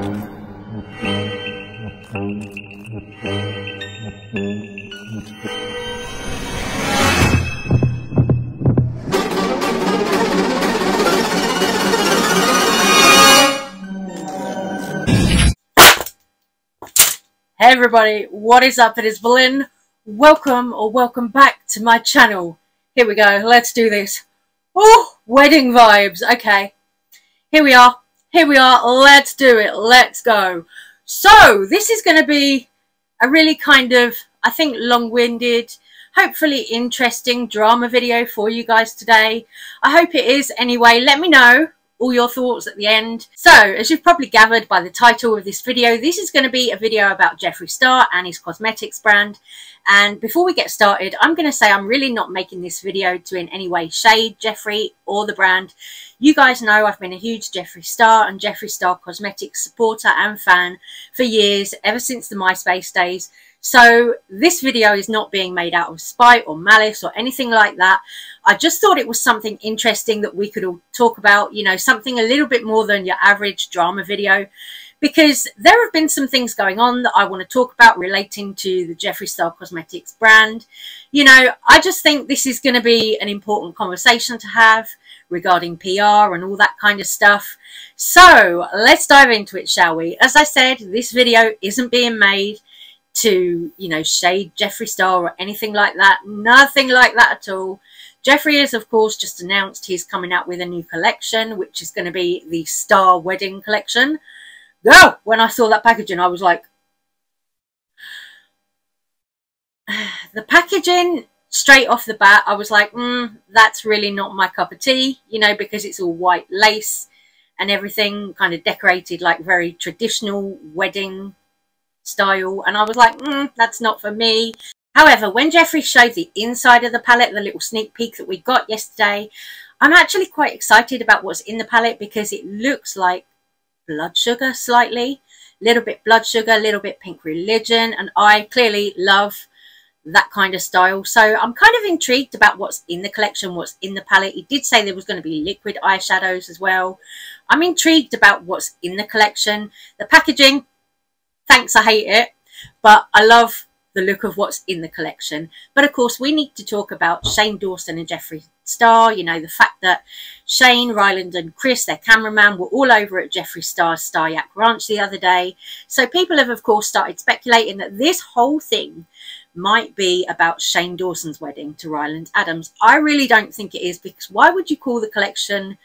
Hey everybody, what is up? It is Berlin. Welcome back to my channel. Here we go, let's do this. Oh, wedding vibes. Okay, here we are, let's do it, let's go. So, this is going to be a really kind of, I think, long-winded, hopefully interesting drama video for you guys today. I hope it is anyway. Let me know all your thoughts at the end. So, as you've probably gathered by the title of this video, this is going to be a video about Jeffree Star and his cosmetics brand. And before we get started, I'm going to say I'm really not making this video to in any way shade Jeffree or the brand. You guys know I've been a huge Jeffree Star and Jeffree Star cosmetics supporter and fan for years, ever since the MySpace days. So this video is not being made out of spite or malice or anything like that. I just thought it was something interesting that we could all talk about, you know, something a little bit more than your average drama video, because there have been some things going on that I want to talk about relating to the Jeffree Star Cosmetics brand. You know, I just think this is going to be an important conversation to have regarding PR and all that kind of stuff. So let's dive into it, shall we? As I said, this video isn't being made to, you know, shade Jeffree Star or anything like that. Nothing like that at all. Jeffree has, of course, just announced he's coming out with a new collection, which is going to be the Star Wedding Collection. Girl, when I saw that packaging, I was like, the packaging straight off the bat, I was like, that's really not my cup of tea, you know, because it's all white lace and everything kind of decorated like very traditional wedding style. And I was like, that's not for me. However, when Jeffree showed the inside of the palette, the little sneak peek that we got yesterday, I'm actually quite excited about what's in the palette, because it looks like blood sugar slightly, little bit blood sugar, a little bit Pink Religion, and I clearly love that kind of style. So I'm kind of intrigued about what's in the collection, what's in the palette. He did say there was going to be liquid eyeshadows as well. I'm intrigued about what's in the collection. The packaging, thanks, I hate it, but I love the look of what's in the collection. But of course, we need to talk about Shane Dawson and Jeffree Star. You know, the fact that Shane, Ryland and Chris, their cameraman, were all over at Jeffree Star's Star Yak Ranch the other day. So people have, of course, started speculating that this whole thing might be about Shane Dawson's wedding to Ryland Adams. I really don't think it is, because why would you call the collection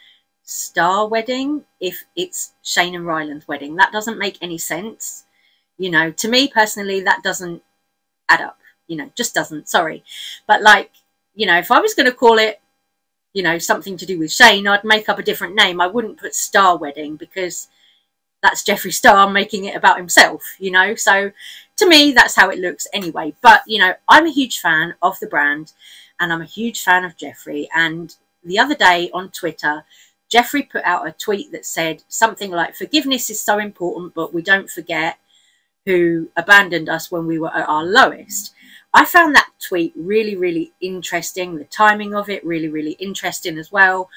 Star Wedding if it's Shane and Ryland's wedding? That doesn't make any sense. You know, to me personally, that doesn't add up, you know, just doesn't, sorry. But like, you know, if I was going to call it, you know, something to do with Shane, I'd make up a different name. I wouldn't put Star Wedding, because that's Jeffree Star making it about himself, you know. So to me, that's how it looks anyway. But, you know, I'm a huge fan of the brand and I'm a huge fan of Jeffree. And the other day on Twitter, Jeffree put out a tweet that said something like, forgiveness is so important, but we don't forget who abandoned us when we were at our lowest. I found that tweet really, really interesting. The timing of it really, really interesting as well.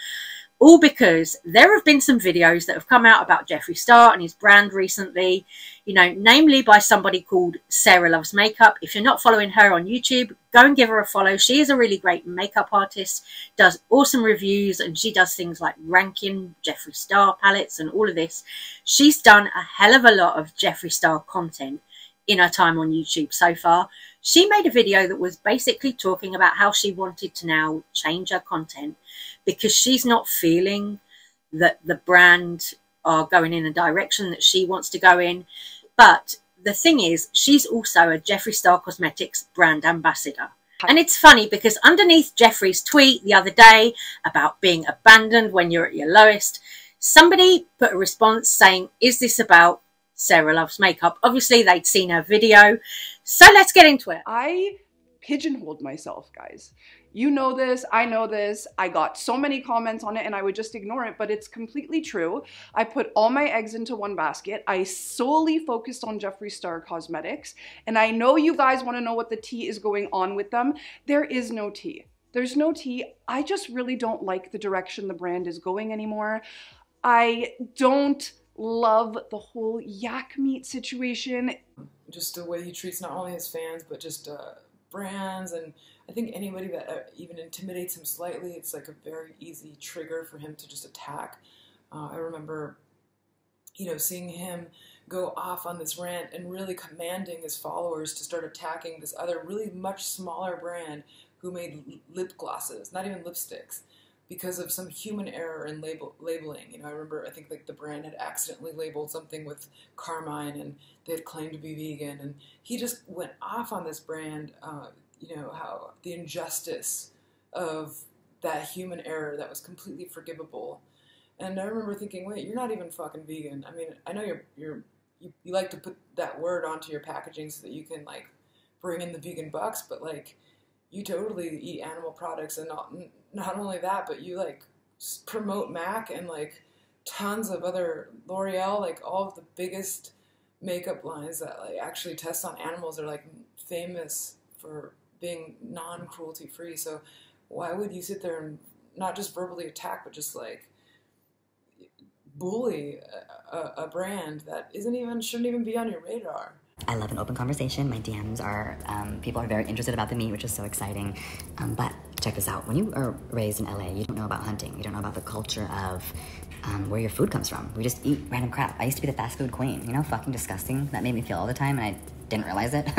All because there have been some videos that have come out about Jeffree Star and his brand recently, you know, namely by somebody called Sarah Loves Makeup. If you're not following her on YouTube, go and give her a follow. She is a really great makeup artist, does awesome reviews, and she does things like ranking Jeffree Star palettes and all of this. She's done a hell of a lot of Jeffree Star content in her time on YouTube so far. She made a video that was basically talking about how she wanted to now change her content because she's not feeling that the brand are going in a direction that she wants to go in. But the thing is, she's also a Jeffree Star Cosmetics brand ambassador. And it's funny because underneath Jeffree's tweet the other day about being abandoned when you're at your lowest, somebody put a response saying, is this about Sarah Loves Makeup? Obviously, they'd seen her video. So let's get into it. I pigeonholed myself, guys. You know this, I know this. I got so many comments on it and I would just ignore it, but it's completely true. I put all my eggs into one basket. I solely focused on Jeffree Star Cosmetics, and I know you guys want to know what the tea is going on with them. There is no tea. There's no tea. I just really don't like the direction the brand is going anymore. I don't love the whole yak meat situation. Just the way he treats not only his fans, but just brands, and I think anybody that even intimidates him slightly, it's like a very easy trigger for him to just attack. I remember, you know, seeing him go off on this rant and really commanding his followers to start attacking this other really much smaller brand who made lip glosses, not even lipsticks, because of some human error in labeling. You know, I remember, I think like the brand had accidentally labeled something with carmine and they had claimed to be vegan, and he just went off on this brand, you know, how the injustice of that human error that was completely forgivable. And I remember thinking, wait, you're not even fucking vegan. I mean, I know you like to put that word onto your packaging so that you can like bring in the vegan bucks, but like you totally eat animal products, and not only that, but you like promote MAC and like tons of other L'Oreal, like all of the biggest makeup lines that like actually test on animals are like famous for being non-cruelty free. So why would you sit there and not just verbally attack, but just like bully a brand that shouldn't even be on your radar? I love an open conversation. My DMs are, people are very interested about the meat, which is so exciting. But check this out. When you are raised in LA, you don't know about hunting. You don't know about the culture of where your food comes from. We just eat random crap. I used to be the fast food queen, you know, fucking disgusting. That made me feel all the time, and I didn't realize it.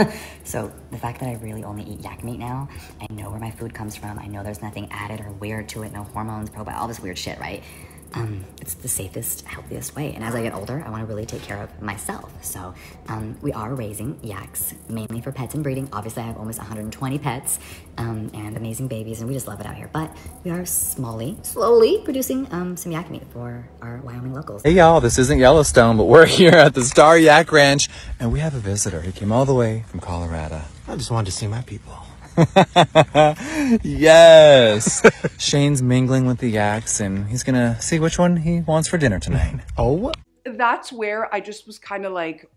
So the fact that I really only eat yak meat now, I know where my food comes from. I know there's nothing added or weird to it, no hormones, probiotics, all this weird shit, right? It's the safest, healthiest way. And as I get older, I want to really take care of myself. So we are raising yaks, mainly for pets and breeding. Obviously, I have almost 120 pets and amazing babies, and we just love it out here. But we are slowly producing some yak meat for our Wyoming locals. Hey y'all, this isn't Yellowstone, but we're here at the Star Yak Ranch, and we have a visitor. He came all the way from Colorado. I just wanted to see my people. Yes. Shane's mingling with the yaks, and he's gonna see which one he wants for dinner tonight. Oh? That's where I just was kind of like,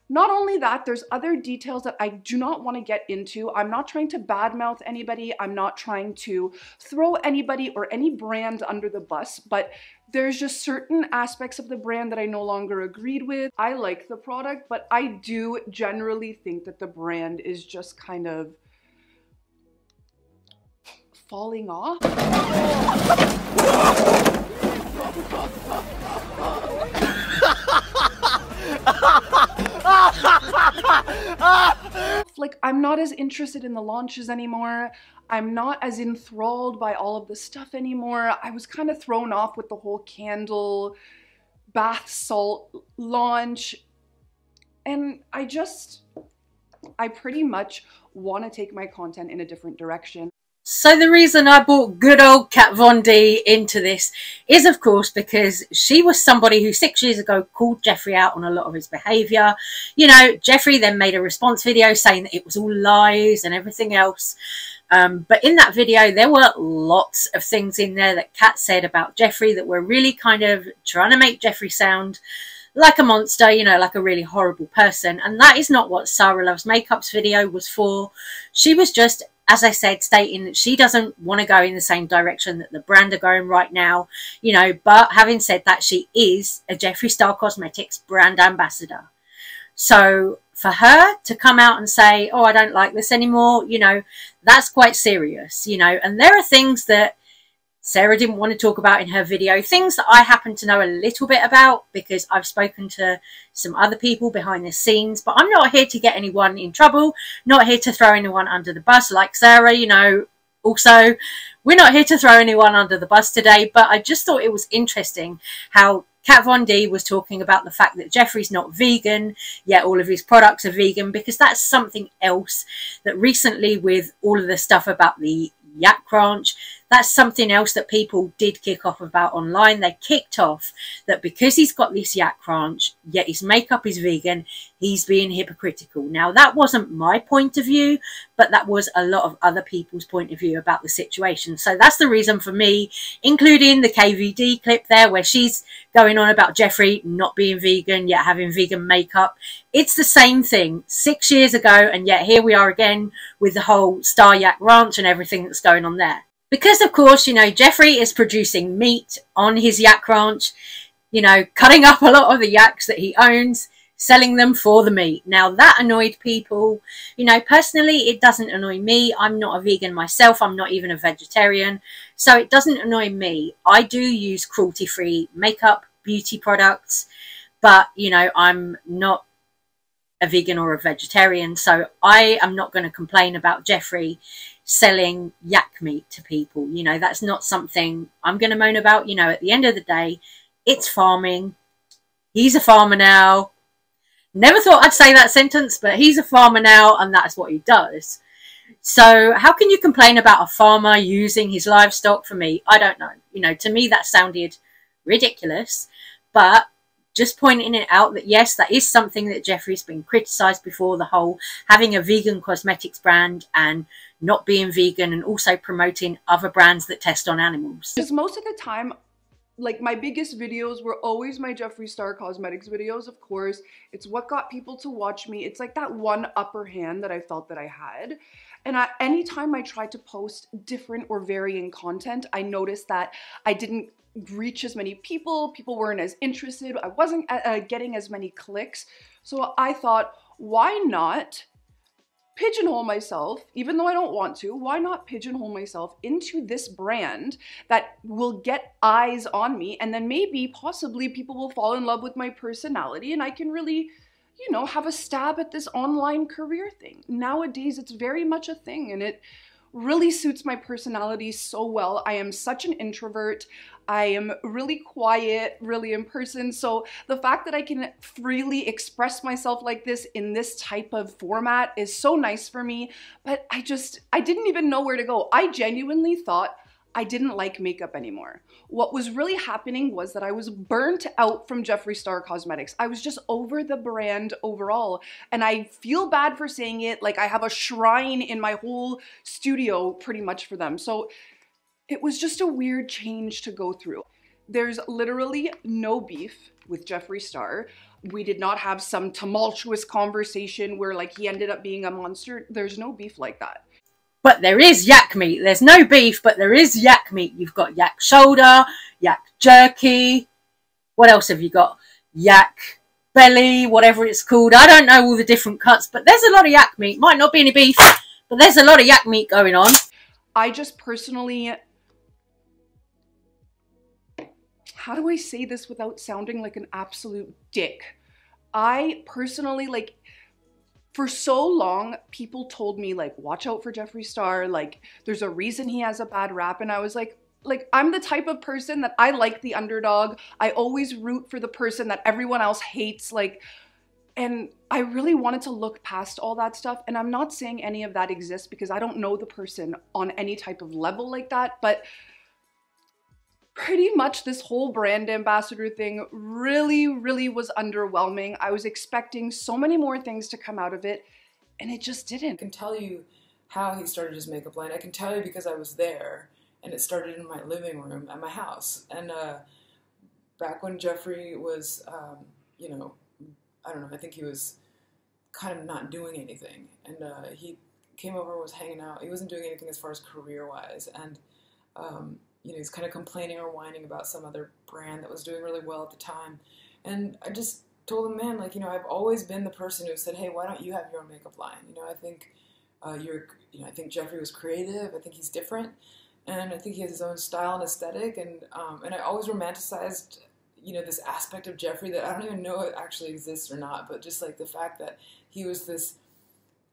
not only that, there's other details that I do not want to get into. I'm not trying to badmouth anybody. I'm not trying to throw anybody or any brand under the bus, but there's just certain aspects of the brand that I no longer agreed with. I like the product, but I do generally think that the brand is just kind of falling off. Like, I'm not as interested in the launches anymore. I'm not as enthralled by all of the stuff anymore. I was kind of thrown off with the whole candle bath salt launch. And I pretty much want to take my content in a different direction. So the reason I brought good old Kat Von D into this is, of course, because she was somebody who 6 years ago called Jeffree out on a lot of his behaviour. You know, Jeffree then made a response video saying that it was all lies and everything else. But in that video, there were lots of things in there that Kat said about Jeffree that were really kind of trying to make Jeffree sound like a monster, you know, like a really horrible person. And that is not what Sarah Loves Makeup's video was for. She was just, as I said, stating that she doesn't want to go in the same direction that the brand are going right now, you know, but having said that, she is a Jeffree Star Cosmetics brand ambassador. So for her to come out and say, oh, I don't like this anymore, you know, that's quite serious, you know. And there are things that Sarah didn't want to talk about in her video, things that I happen to know a little bit about because I've spoken to some other people behind the scenes, but I'm not here to get anyone in trouble, not here to throw anyone under the bus like Sarah, you know. Also, we're not here to throw anyone under the bus today, but I just thought it was interesting how Kat Von D was talking about the fact that Jeffree's not vegan, yet all of his products are vegan, because that's something else that recently with all of the stuff about the yak ranch, that's something else that people did kick off about online. They kicked off that because he's got this yak ranch, yet his makeup is vegan, he's being hypocritical. Now, that wasn't my point of view, but that was a lot of other people's point of view about the situation. So that's the reason for me including the KVD clip there where she's going on about Jeffree not being vegan, yet having vegan makeup. It's the same thing 6 years ago, and yet here we are again with the whole Star Yak Ranch and everything that's going on there. Because, of course, you know, Jeffree is producing meat on his yak ranch. you know, cutting up a lot of the yaks that he owns, selling them for the meat. Now that annoyed people. You know, personally, it doesn't annoy me. I'm not a vegan myself. I'm not even a vegetarian. So it doesn't annoy me. I do use cruelty-free makeup, beauty products, but, you know, I'm not a vegan or a vegetarian. So I am not going to complain about Jeffree selling yak meat to people. You know, that's not something I'm going to moan about. You know, at the end of the day, it's farming. He's a farmer now. Never thought I'd say that sentence, but he's a farmer now, and that's what he does. So how can you complain about a farmer using his livestock? For me, I don't know. You know, to me that sounded ridiculous, but just pointing it out that yes, that is something that Jeffree's been criticised before, the whole having a vegan cosmetics brand and not being vegan, and also promoting other brands that test on animals. Because most of the time, like, my biggest videos were always my Jeffree Star cosmetics videos, of course. It's what got people to watch me. It's like that one upper hand that I felt that I had. And anytime I tried to post different or varying content, I noticed that I didn't reach as many people. People weren't as interested. I wasn't getting as many clicks. So I thought, why not pigeonhole myself, even though I don't want to, why not pigeonhole myself into this brand that will get eyes on me, and then maybe, possibly, people will fall in love with my personality and I can really, you know, have a stab at this online career thing. Nowadays, it's very much a thing, and it really suits my personality so well. I am such an introvert. I am really quiet, really in person. So the fact that I can freely express myself like this in this type of format is so nice for me. But I didn't even know where to go. I genuinely thought I didn't like makeup anymore. What was really happening was that I was burnt out from Jeffree Star Cosmetics. I was just over the brand overall. And I feel bad for saying it. Like, I have a shrine in my whole studio pretty much for them. So it was just a weird change to go through. There's literally no beef with Jeffree Star. We did not have some tumultuous conversation where, like, he ended up being a monster. There's no beef like that. But there is yak meat. There's no beef, but there is yak meat. You've got yak shoulder, yak jerky. What else have you got? Yak belly, whatever it's called. I don't know all the different cuts, but there's a lot of yak meat. Might not be any beef, but there's a lot of yak meat going on. I just personally, how do I say this without sounding like an absolute dick? I personally, like, for so long, people told me, like, watch out for Jeffree Star, like, there's a reason he has a bad rap, and I was like, I'm the type of person that I like the underdog. I always root for the person that everyone else hates, like, and I really wanted to look past all that stuff, and I'm not saying any of that exists because I don't know the person on any type of level like that, but pretty much this whole brand ambassador thing really was underwhelming. I was expecting so many more things to come out of it, and it just didn't. I can tell you how he started his makeup line. I can tell you because I was there, and it started in my living room at my house. And back when Jeffree was, you know, I don't know, I think he was kind of not doing anything. And he came over and was hanging out. He wasn't doing anything as far as career-wise. And you know, he's kind of complaining or whining about some other brand that was doing really well at the time. And I just told him, man, like, you know, I've always been the person who said, hey, why don't you have your own makeup line? You know, I think I think Jeffree was creative. I think he's different. And I think he has his own style and aesthetic. And I always romanticized, you know, this aspect of Jeffree that I don't even know it actually exists or not, but just like the fact that he was this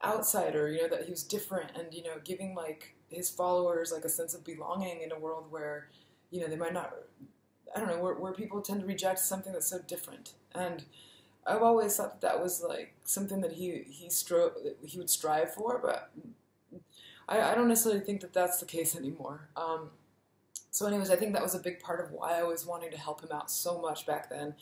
outsider, you know, that he was different, and, you know, giving like his followers like a sense of belonging in a world where, you know, they might not, I don't know, where people tend to reject something that's so different. And I've always thought that was like something that he would strive for, but I don't necessarily think that that's the case anymore. So anyways, I think that was a big part of why I was wanting to help him out so much back then.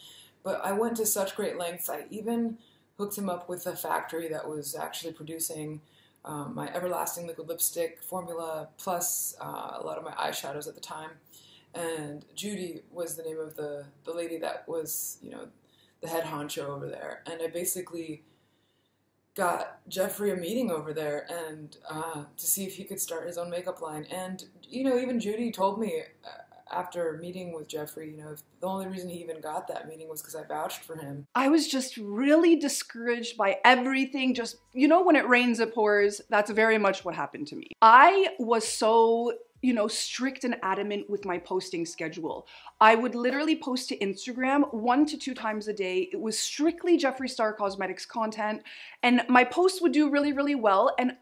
But I went to such great lengths. I even hooked him up with a factory that was actually producing my Everlasting liquid lipstick formula, plus a lot of my eyeshadows at the time. And Judy was the name of the lady that was, you know, the head honcho over there. And I basically got Jeffree a meeting over there and to see if he could start his own makeup line. And, you know, even Judy told me after meeting with Jeffree, you know, if the only reason he even got that meeting was because I vouched for him. I was just really discouraged by everything. Just, you know, when it rains, it pours. That's very much what happened to me. I was so, you know, strict and adamant with my posting schedule. I would literally post to Instagram 1 to 2 times a day. It was strictly Jeffree Star Cosmetics content, and my posts would do really, really well. And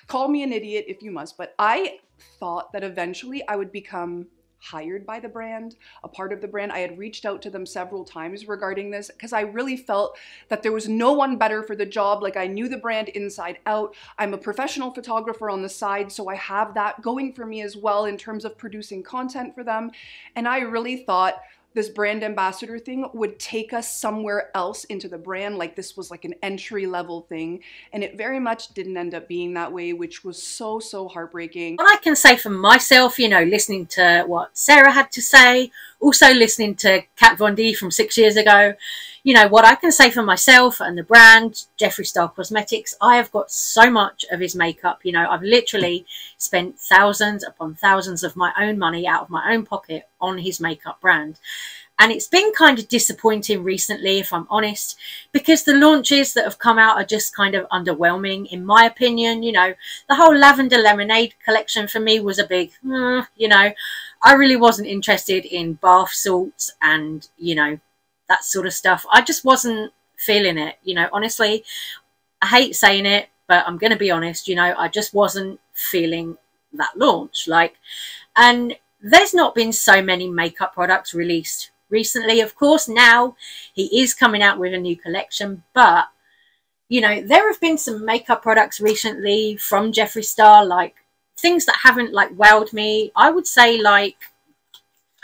call me an idiot if you must, but I thought that eventually I would become hired by the brand, a part of the brand. I had reached out to them several times regarding this because I really felt that there was no one better for the job. Like, I knew the brand inside out. I'm a professional photographer on the side, so I have that going for me as well in terms of producing content for them. And I really thought this brand ambassador thing would take us somewhere else into the brand, like this was like an entry level thing, and it very much didn't end up being that way, which was so heartbreaking. What I can say for myself, you know, listening to what Sarah had to say, also listening to Kat Von D from 6 years ago, you know, what I can say for myself and the brand, Jeffree Star Cosmetics, I have got so much of his makeup. You know, I've literally spent thousands upon thousands of my own money out of my own pocket on his makeup brand. And it's been kind of disappointing recently, if I'm honest, because the launches that have come out are just kind of underwhelming, in my opinion. You know, the whole Lavender Lemonade collection for me was a big, you know, I really wasn't interested in bath salts and, you know, that sort of stuff. I just wasn't feeling it, you know, honestly. I hate saying it, but I'm going to be honest, you know, I just wasn't feeling that launch. Like, and there's not been so many makeup products released recently. Of course, now he is coming out with a new collection, but, you know, there have been some makeup products recently from Jeffree Star, like things that haven't like wowed me. I would say like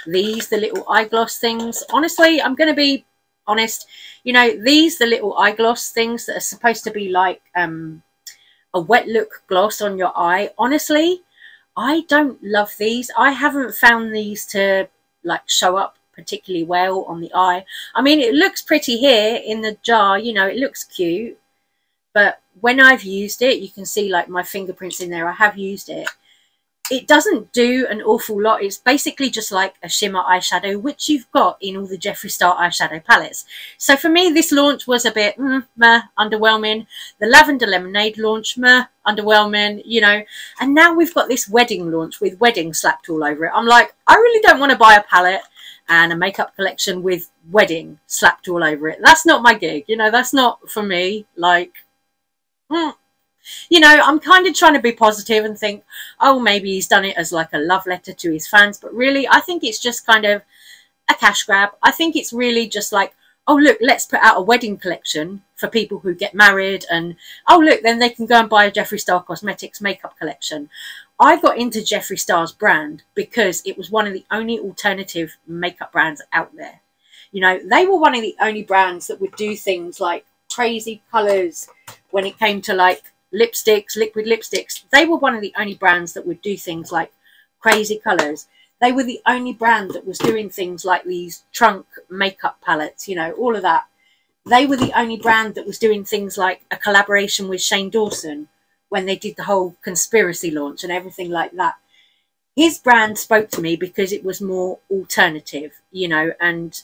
these, the little eye gloss things. Honestly, I'm going to be honest, you know, these, the little eye gloss things that are supposed to be like a wet look gloss on your eye. Honestly, I don't love these. I haven't found these to like show up particularly well on the eye. I mean, it looks pretty here in the jar, you know, it looks cute, but when I've used it, you can see like my fingerprints in there. I have used it. It doesn't do an awful lot. It's basically just like a shimmer eyeshadow, which you've got in all the Jeffree Star eyeshadow palettes. So for me, this launch was a bit meh, underwhelming. The Lavender Lemonade launch, meh, underwhelming, you know. And now we've got this wedding launch with wedding slapped all over it. I'm like, I really don't want to buy a palette and a makeup collection with wedding slapped all over it. That's not my gig, you know. That's not for me. Like, you know, I'm kind of trying to be positive and think, oh, maybe he's done it as like a love letter to his fans. But really, I think it's just kind of a cash grab. I think it's really just like, oh, look, let's put out a wedding collection for people who get married. And, oh, look, then they can go and buy a Jeffree Star Cosmetics makeup collection. I got into Jeffree Star's brand because it was one of the only alternative makeup brands out there. You know, they were one of the only brands that would do things like crazy colours when it came to like lipsticks, liquid lipsticks. They were one of the only brands that would do things like crazy colours. They were the only brand that was doing things like these trunk makeup palettes, you know, all of that. They were the only brand that was doing things like a collaboration with Shane Dawson when they did the whole conspiracy launch and everything like that. His brand spoke to me because it was more alternative, you know, and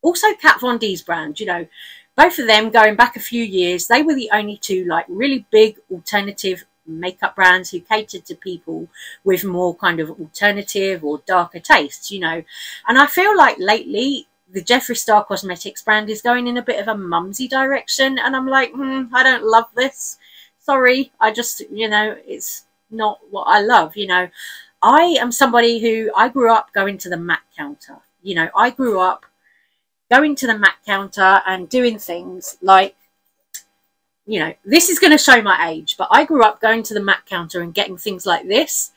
also Kat Von D's brand, you know, both of them going back a few years, they were the only two like really big alternative makeup brands who catered to people with more kind of alternative or darker tastes, you know. And I feel like lately the Jeffree Star Cosmetics brand is going in a bit of a mumsy direction, and I'm like, I don't love this. Sorry, I just, you know, it's not what I love, you know. I am somebody who, I grew up going to the MAC counter. You know, I grew up going to the MAC counter and doing things like, you know, this is going to show my age, but I grew up going to the MAC counter and getting things like this,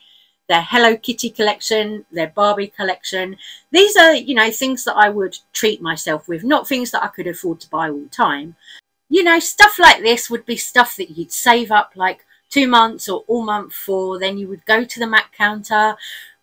their Hello Kitty collection, their Barbie collection. These are, you know, things that I would treat myself with, not things that I could afford to buy all the time. You know, stuff like this would be stuff that you'd save up like 2 months or all month for. Then you would go to the MAC counter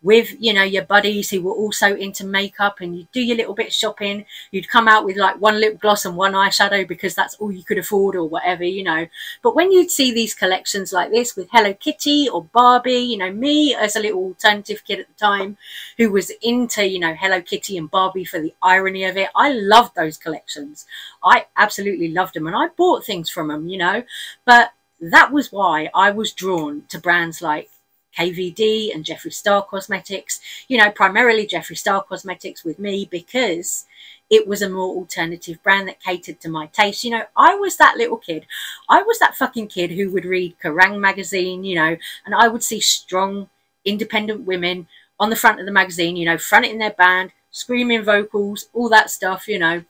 with, you know, your buddies who were also into makeup, and you'd do your little bit of shopping. You'd come out with like one lip gloss and one eyeshadow because that's all you could afford or whatever, you know. But when you'd see these collections like this with Hello Kitty or Barbie, you know, me as a little alternative kid at the time who was into, you know, Hello Kitty and Barbie for the irony of it, I loved those collections. I absolutely loved them, and I bought things from them, you know. But that was why I was drawn to brands like KVD and Jeffree Star Cosmetics, you know, primarily Jeffree Star Cosmetics with me, because it was a more alternative brand that catered to my taste. You know, I was that little kid. I was that fucking kid who would read Kerrang magazine, you know, and I would see strong, independent women on the front of the magazine, you know, fronting their band, screaming vocals, all that stuff, you know.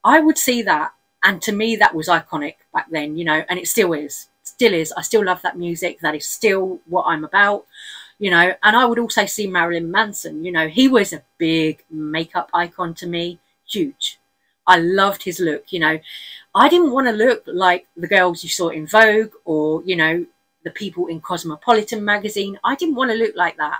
I would see that, and to me that was iconic back then, you know, and it still is. Still is. I still love that music. That is still what I'm about, you know. And I would also see Marilyn Manson, you know. He was a big makeup icon to me. Huge. I loved his look, you know. I didn't want to look like the girls you saw in Vogue or, you know, the people in Cosmopolitan magazine. I didn't want to look like that.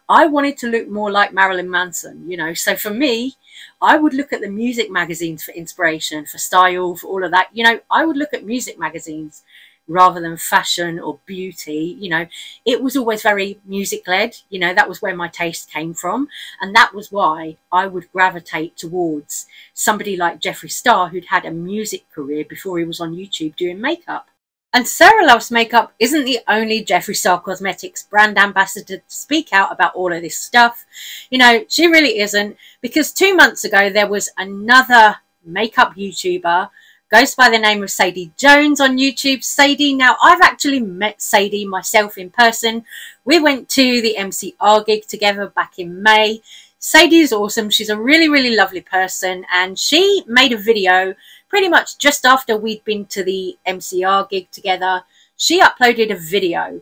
I wanted to look more like Marilyn Manson, you know. So for me, I would look at the music magazines for inspiration, for style, for all of that. You know, I would look at music magazines rather than fashion or beauty. You know, it was always very music led, you know. That was where my taste came from, and that was why I would gravitate towards somebody like Jeffree Star, who'd had a music career before he was on YouTube doing makeup. And Sarah Loves Makeup isn't the only Jeffree Star Cosmetics brand ambassador to speak out about all of this stuff. You know, she really isn't, because 2 months ago there was another makeup YouTuber, goes by the name of Sadie Jones on YouTube. Sadie, now I've actually met Sadie myself in person. We went to the MCR gig together back in May. Sadie is awesome. She's a really, really lovely person, and she made a video pretty much just after we'd been to the MCR gig together. She uploaded a video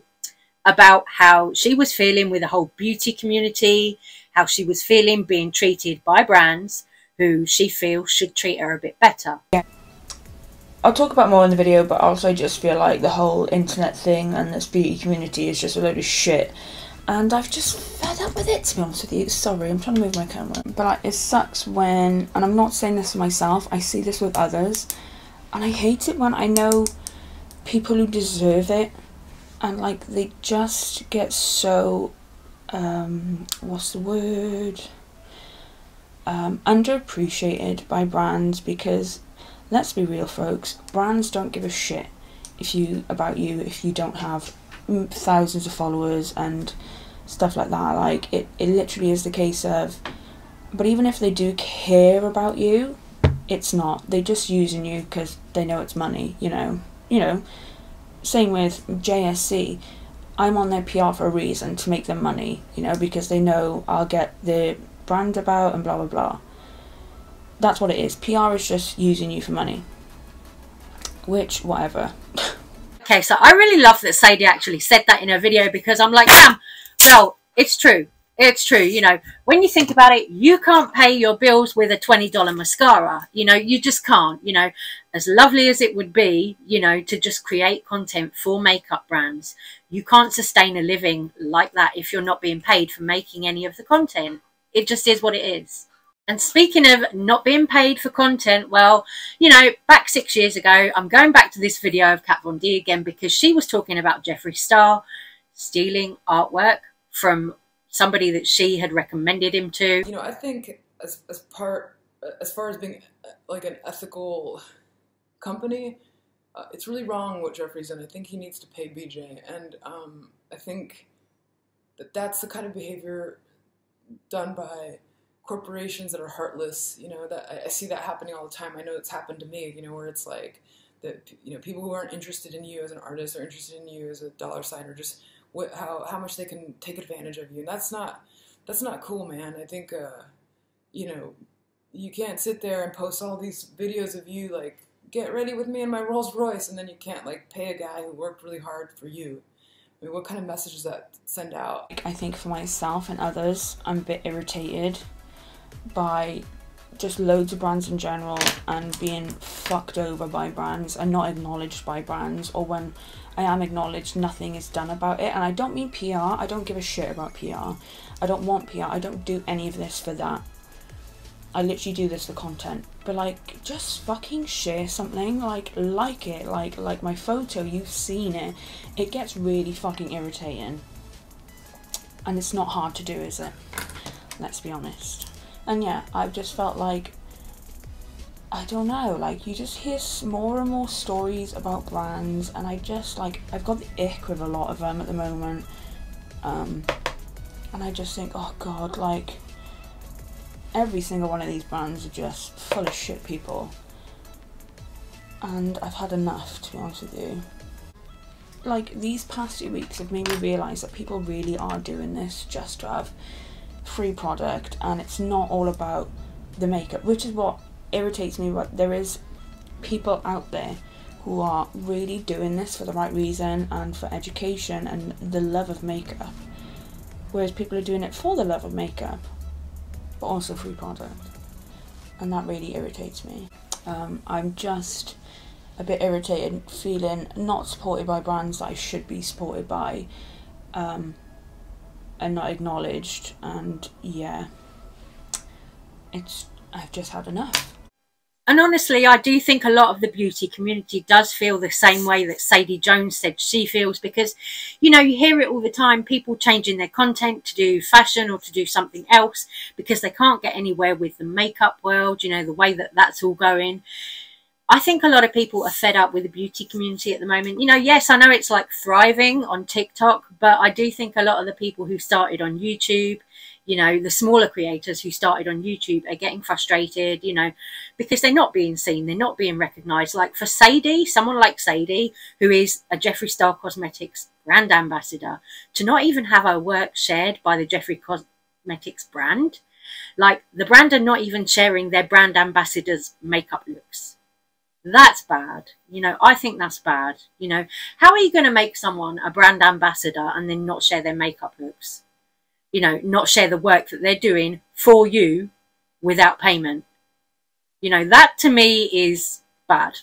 about how she was feeling with the whole beauty community, how she was feeling being treated by brands who she feels should treat her a bit better. Yeah. I'll talk about more in the video, but also I just feel like the whole internet thing and this beauty community is just a load of shit. And I've just fed up with it, to be honest with you. Sorry, I'm trying to move my camera. But like, it sucks when, and I'm not saying this for myself, I see this with others, and I hate it when I know people who deserve it, and like, they just get so, what's the word? Underappreciated by brands, because let's be real, folks, brands don't give a shit if you don't have thousands of followers and stuff like that. Like, it literally is the case of, but even if they do care about you, it's not. They're just using you because they know it's money, you know. Same with JSC. I'm on their PR for a reason, to make them money, you know, because they know I'll get the brand about and blah blah blah. That's what it is. PR is just using you for money. Which, whatever. Okay, so I really love that Sadie actually said that in her video, because I'm like, damn, well, it's true. It's true, you know. When you think about it, you can't pay your bills with a $20 mascara. You know, you just can't, you know. As lovely as it would be, you know, to just create content for makeup brands, you can't sustain a living like that if you're not being paid for making any of the content. It just is what it is. And speaking of not being paid for content, well, you know, back 6 years ago, I'm going back to this video of Kat Von D again, because she was talking about Jeffree Star stealing artwork from somebody that she had recommended him to. You know, I think as far as being like an ethical company, it's really wrong what Jeffree's done. I think he needs to pay BJ, and I think that's the kind of behavior done by corporations that are heartless. You know, that I see that happening all the time. I know it's happened to me, you know, where it's like that, you know, people who aren't interested in you as an artist, or interested in you as a dollar sign, or just how much they can take advantage of you. And that's not cool, man. I think you know, you can't sit there and post all these videos of you like, get ready with me in my Rolls Royce, and then you can't like pay a guy who worked really hard for you. I mean, what kind of message does that send out? I think for myself and others, I'm a bit irritated by just loads of brands in general, and being fucked over by brands and not acknowledged by brands, or when I am acknowledged, nothing is done about it. And I don't mean PR. I don't give a shit about PR. I don't want PR. I don't do any of this for that. I literally do this for content. But like, just fucking share something. Like it. Like my photo. You've seen it. It gets really fucking irritating. And it's not hard to do, is it? Let's be honest. And yeah, I've just felt like, I don't know, like you just hear more and more stories about brands, and I just like, I've got the ick with a lot of them at the moment. And I just think, oh god, like every single one of these brands are just full of shit people. And I've had enough, to be honest with you. Like, these past 2 weeks have made me realise that people really are doing this just to have free product, and it's not all about the makeup, which is what irritates me. But there is people out there who are really doing this for the right reason and for education and the love of makeup, whereas people are doing it for the love of makeup but also free product, and that really irritates me. I'm just a bit irritated, feeling not supported by brands that I should be supported by, and not acknowledged. And yeah, I've just had enough. And honestly, I do think a lot of the beauty community does feel the same way that Sadie Jones said she feels, because, you know, you hear it all the time, people changing their content to do fashion or to do something else because they can't get anywhere with the makeup world, you know, the way that that's all going. I think a lot of people are fed up with the beauty community at the moment. You know, yes, I know it's like thriving on TikTok, but I do think a lot of the people who started on YouTube, you know, the smaller creators who started on YouTube are getting frustrated, you know, because they're not being seen, they're not being recognised. Like for Sadie, someone like Sadie, who is a Jeffree Star Cosmetics brand ambassador, to not even have her work shared by the Jeffree Cosmetics brand, like the brand are not even sharing their brand ambassador's makeup looks. That's bad. You know, I think that's bad. You know, how are you going to make someone a brand ambassador and then not share their makeup looks? You know, not share the work that they're doing for you without payment. You know, that to me is bad,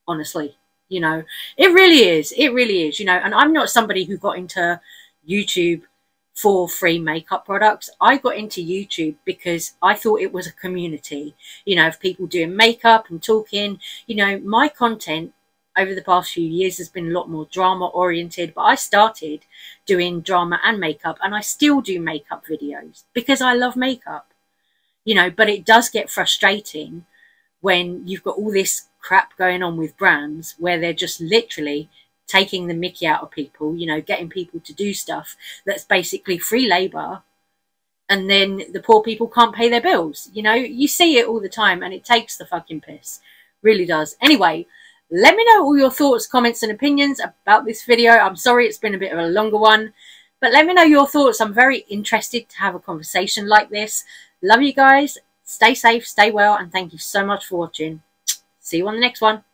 honestly. You know, it really is. It really is, you know, and I'm not somebody who got into YouTube for free makeup products. I got into YouTube because I thought it was a community, you know, of people doing makeup and talking. You know, my content over the past few years has been a lot more drama oriented, but I started doing drama and makeup, and I still do makeup videos because I love makeup, you know. But it does get frustrating when you've got all this crap going on with brands where they're just literally taking the mickey out of people, you know, getting people to do stuff that's basically free labor, and then the poor people can't pay their bills. You know, you see it all the time, and it takes the fucking piss. Really does. Anyway, let me know all your thoughts, comments and opinions about this video. I'm sorry it's been a bit of a longer one, but let me know your thoughts. I'm very interested to have a conversation like this. Love you guys. Stay safe, stay well, and thank you so much for watching. See you on the next one.